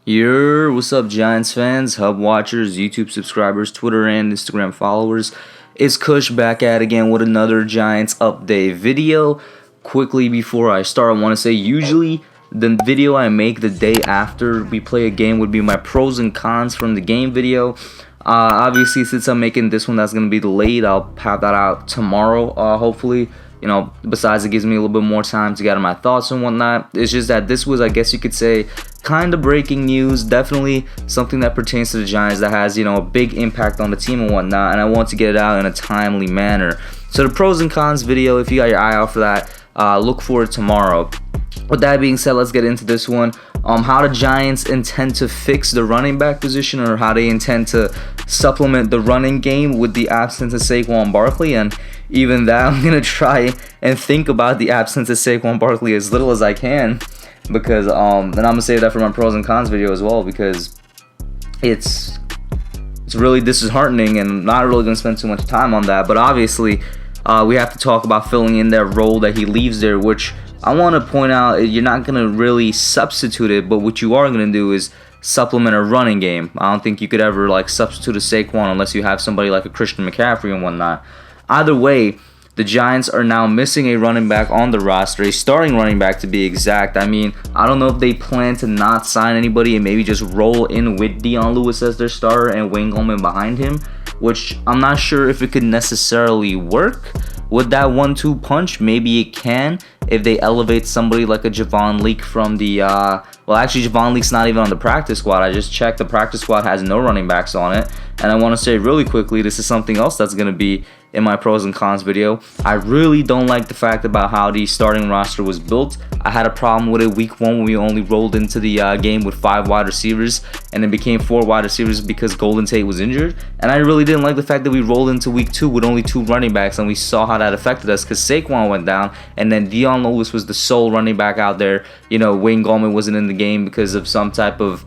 What's up, Giants fans, Hub watchers, YouTube subscribers, Twitter and Instagram followers? It's Kush back at again with another Giants update video. Quickly before I start, I want to say usually the video I make the day after we play a game would be my pros and cons from the game video. Obviously, since I'm making this one that's going to be delayed, I'll have that out tomorrow, hopefully. You know, besides it gives me a little bit more time to gather my thoughts and whatnot. It's just that this was, I guess you could say, kind of breaking news. Definitely something that pertains to the Giants that has, a big impact on the team and whatnot. And I want to get it out in a timely manner. So the pros and cons video, if you got your eye out for that, look for it tomorrow. With that being said, let's get into this one. How the Giants intend to fix the running back position, or how they intend to supplement the running game with the absence of Saquon Barkley. And even that, I'm going to try and think about the absence of Saquon Barkley as little as I can. Because, and I'm going to save that for my pros and cons video as well, because it's really disheartening, and I'm not really going to spend too much time on that. But obviously, we have to talk about filling in that role that he leaves there, which I want to point out, you're not going to really substitute it, but what you are going to do is supplement a running game. I don't think you could ever substitute a Saquon unless you have somebody like a Christian McCaffrey and whatnot. Either way, the Giants are now missing a running back on the roster, a starting running back to be exact. I mean, I don't know if they plan to not sign anybody and maybe just roll in with Dion Lewis as their starter and Wayne Gallman behind him, which I'm not sure if it could necessarily work. With that 1-2 punch, maybe it can if they elevate somebody like a Javon Leak from the well, actually Javon Leak's not even on the practice squad. I just checked, the practice squad has no running backs on it. And I want to say really quickly, this is something else that's going to be in my pros and cons video. I really don't like the fact about how the starting roster was built. I had a problem with it week 1 when we only rolled into the game with 5 wide receivers, and it became 4 wide receivers because Golden Tate was injured. And I really didn't like the fact that we rolled into week 2 with only 2 running backs, and we saw how that affected us because Saquon went down, and then Dion Lewis was the sole running back out there. Wayne Gallman wasn't in the game because of some type of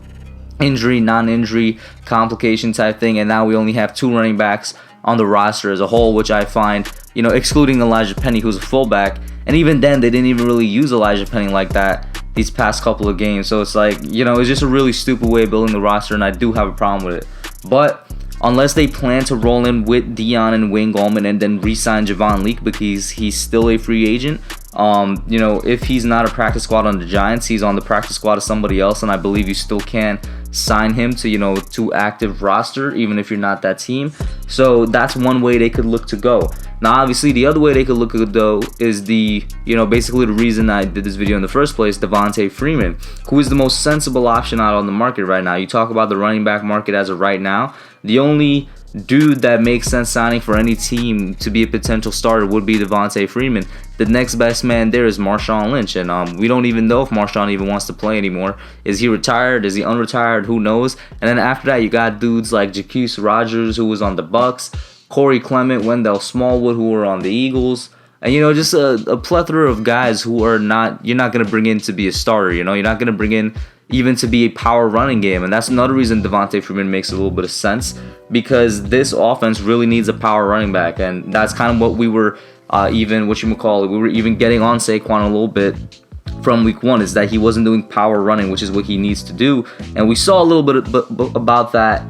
injury, non-injury, complication type thing, and now we only have 2 running backs on the roster as a whole, which I find, excluding Elijah Penny, who's a fullback, and even then they didn't even really use Elijah Penny like that these past couple of games. So it's it's just a really stupid way of building the roster, and I do have a problem with it. But unless they plan to roll in with Dion and Wayne Gallman and then re-sign Javon Leak because he's still a free agent, if he's not a practice squad on the Giants, he's on the practice squad of somebody else, and I believe you still can sign him to active roster even if you're not that team. So that's one way they could look to go. Now obviously the other way they could look to go is basically the reason I did this video in the first place, Devonta Freeman, who is the most sensible option out on the market right now. You talk about the running back market as of right now, the only dude that makes sense signing for any team to be a potential starter would be Devonta Freeman. The next best man there is Marshawn Lynch, and we don't even know if Marshawn even wants to play anymore. Is he retired? Is he unretired? Who knows? And then after that, you got dudes like Jacquizz Rodgers, who was on the Bucks, Corey Clement, Wendell Smallwood, who were on the Eagles, and just a plethora of guys who you're not going to bring in to be a starter. You're not going to bring in even to be a power running game. And that's another reason Devonta Freeman makes a little bit of sense, because this offense really needs a power running back. And that's kind of what we were we were even getting on Saquon a little bit from week 1, is that he wasn't doing power running, which is what he needs to do. And we saw a little bit about that,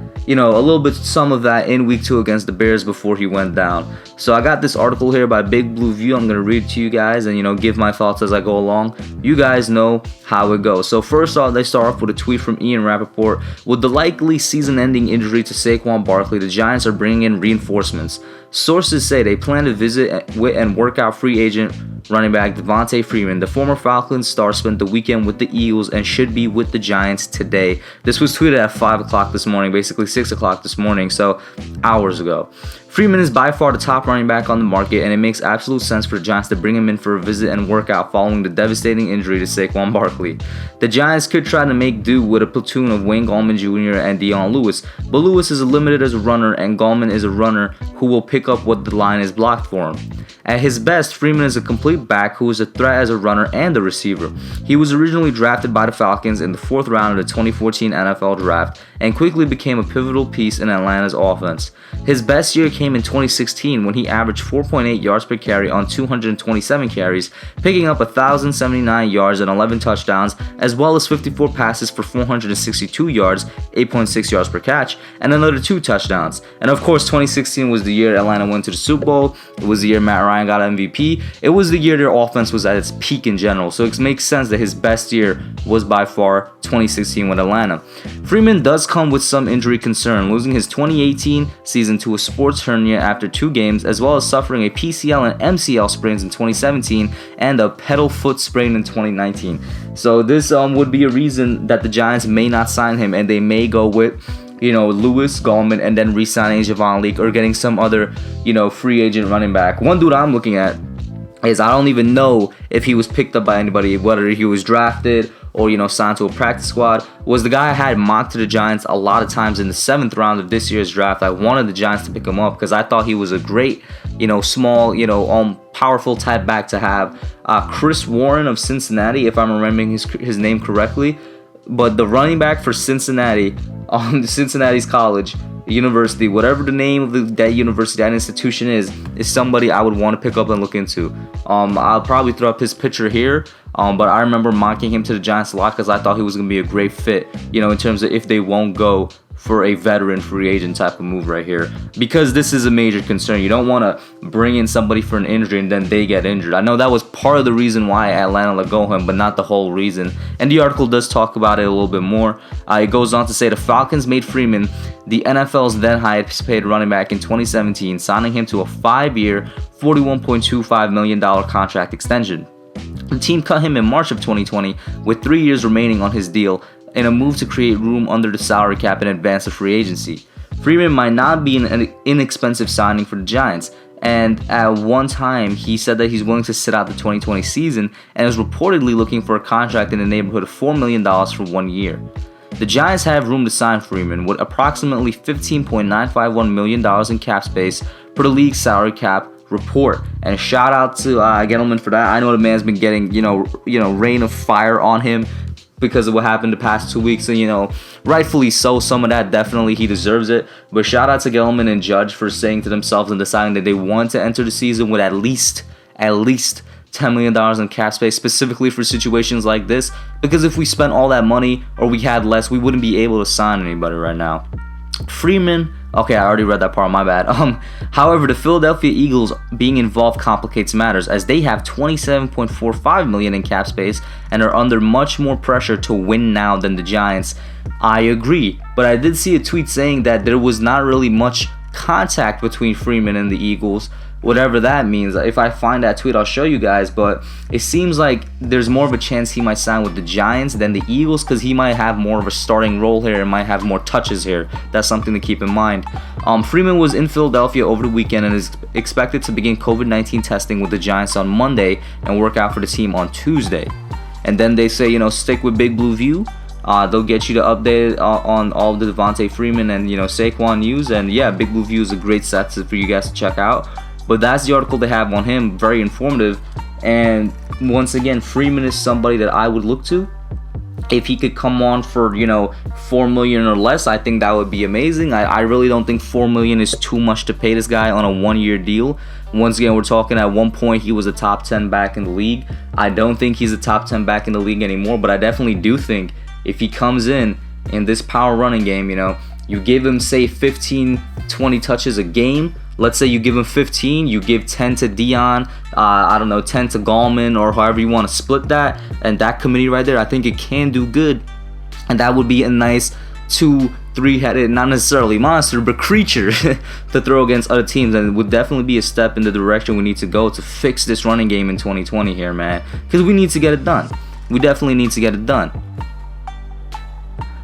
some of that in week 2 against the Bears before he went down. So I got this article here by Big Blue View. I'm going to read it to you guys and, give my thoughts as I go along. You guys know how it goes. So first off, they start off with a tweet from Ian Rappaport. With the likely season-ending injury to Saquon Barkley, the Giants are bringing in reinforcements. Sources say they plan to visit with and work out free agent running back Devonta Freeman. The former Falcons star spent the weekend with the Eagles and should be with the Giants today. This was tweeted at 5 o'clock this morning, basically 6 o'clock this morning, so hours ago. Freeman is by far the top running back on the market, and it makes absolute sense for the Giants to bring him in for a visit and workout following the devastating injury to Saquon Barkley. The Giants could try to make do with a platoon of Wayne Gallman Jr. and Dion Lewis, but Lewis is limited as a runner, and Gallman is a runner who will pick up what the line is blocked for him. At his best, Freeman is a complete back who is a threat as a runner and a receiver. He was originally drafted by the Falcons in the 4th round of the 2014 NFL Draft and quickly became a pivotal piece in Atlanta's offense. His best year came in 2016 when he averaged 4.8 yards per carry on 227 carries, picking up 1,079 yards and 11 touchdowns, as well as 54 passes for 462 yards, 8.6 yards per catch, and another 2 touchdowns. And of course, 2016 was the year Atlanta went to the Super Bowl. It was the year Matt Ryan got MVP. It was the year their offense was at its peak in general, so it makes sense that his best year was by far 2016 with Atlanta. Freeman does come with some injury concern, losing his 2018 season to a sports hernia after 2 games, as well as suffering a PCL and MCL sprains in 2017 and a pedal foot sprain in 2019. So this would be a reason that the Giants may not sign him, and they may go with Lewis, Gallman, and then re-signing Javon Leake or getting some other, free agent running back. One dude I'm looking at is, I don't even know if he was picked up by anybody, whether he was drafted or, signed to a practice squad, was the guy I had mocked to the Giants a lot of times in the 7th round of this year's draft. I wanted the Giants to pick him up because I thought he was a great, small, powerful type back to have. Chris Warren of Cincinnati, if I'm remembering his name correctly. But the running back for Cincinnati, Cincinnati's college, university, whatever the name of that university, that institution is somebody I would want to pick up and look into. I'll probably throw up his picture here, but I remember mocking him to the Giants a lot because I thought he was going to be a great fit, in terms of if they won't go for a veteran free agent type of move right here, because this is a major concern. You don't want to bring in somebody for an injury and then they get injured. I know that was part of the reason why Atlanta let go of him, but not the whole reason. And the article does talk about it a little bit more. It goes on to say the Falcons made Freeman the NFL's then highest paid running back in 2017, signing him to a 5-year, $41.25 million contract extension. The team cut him in March of 2020 with 3 years remaining on his deal, in a move to create room under the salary cap in advance of free agency. Freeman might not be an inexpensive signing for the Giants, and at one time he said that he's willing to sit out the 2020 season and is reportedly looking for a contract in the neighborhood of $4 million for 1 year. The Giants have room to sign Freeman with approximately $15.951 million in cap space per the league's salary cap report. And shout out to Gettleman for that. I know the man's been getting rain of fire on him because of what happened the past 2 weeks, and rightfully so. Some of that, definitely he deserves it, but shout out to Gettleman and Judge for saying to themselves and deciding that they want to enter the season with at least $10 million in cap space, specifically for situations like this, because if we spent all that money or we had less, we wouldn't be able to sign anybody right now. Freeman, okay, I already read that part, my bad. However, the Philadelphia Eagles being involved complicates matters, as they have $27.45 million in cap space and are under much more pressure to win now than the Giants. I agree, but I did see a tweet saying that there was not really much contact between Freeman and the Eagles, whatever that means. If I find that tweet, I'll show you guys, but it seems like there's more of a chance he might sign with the Giants than the Eagles, because he might have more of a starting role here and might have more touches here. That's something to keep in mind. Freeman was in Philadelphia over the weekend and is expected to begin COVID-19 testing with the Giants on Monday and work out for the team on Tuesday. And then they say, stick with Big Blue View. They'll get you the update on all the Devonta Freeman and Saquon news. And yeah, Big Blue View is a great set for you guys to check out. But that's the article they have on him, very informative. And once again, Freeman is somebody that I would look to. If he could come on for, $4 million or less, I think that would be amazing. I really don't think $4 million is too much to pay this guy on a 1-year deal. Once again, we're talking at one point he was a top 10 back in the league. I don't think he's a top 10 back in the league anymore, but I definitely do think if he comes in this power running game, you give him, say, 15, 20 touches a game. Let's say you give him 15, you give 10 to Dion, 10 to Gallman, or however you want to split that. And that committee right there, I think it can do good. And that would be a nice 2-3-headed, not necessarily monster, but creature to throw against other teams. And it would definitely be a step in the direction we need to go to fix this running game in 2020 here, man. Because we need to get it done. We definitely need to get it done.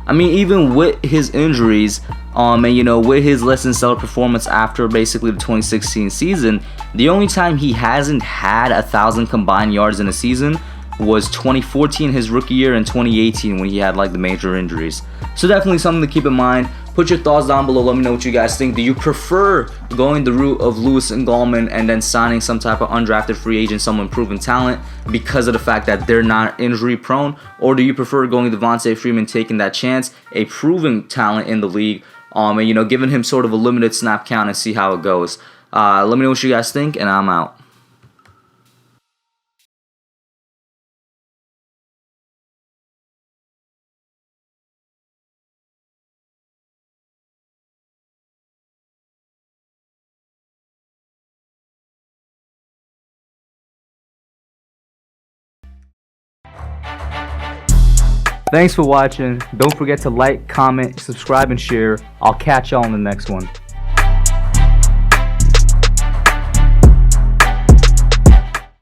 I mean, even with his injuries, and with his less than stellar performance after basically the 2016 season, the only time he hasn't had 1,000 combined yards in a season was 2014, his rookie year, and 2018 when he had the major injuries. So definitely something to keep in mind. Put your thoughts down below. Let me know what you guys think. Do you prefer going the route of Lewis and Gallman and then signing some type of undrafted free agent, someone proven talent because of the fact that they're not injury prone? Or do you prefer going Devonta Freeman, taking that chance, a proven talent in the league, and, you know, giving him sort of a limited snap count and see how it goes? Let me know what you guys think, and I'm out. Thanks for watching. Don't forget to like, comment, subscribe, and share. I'll catch y'all in the next one.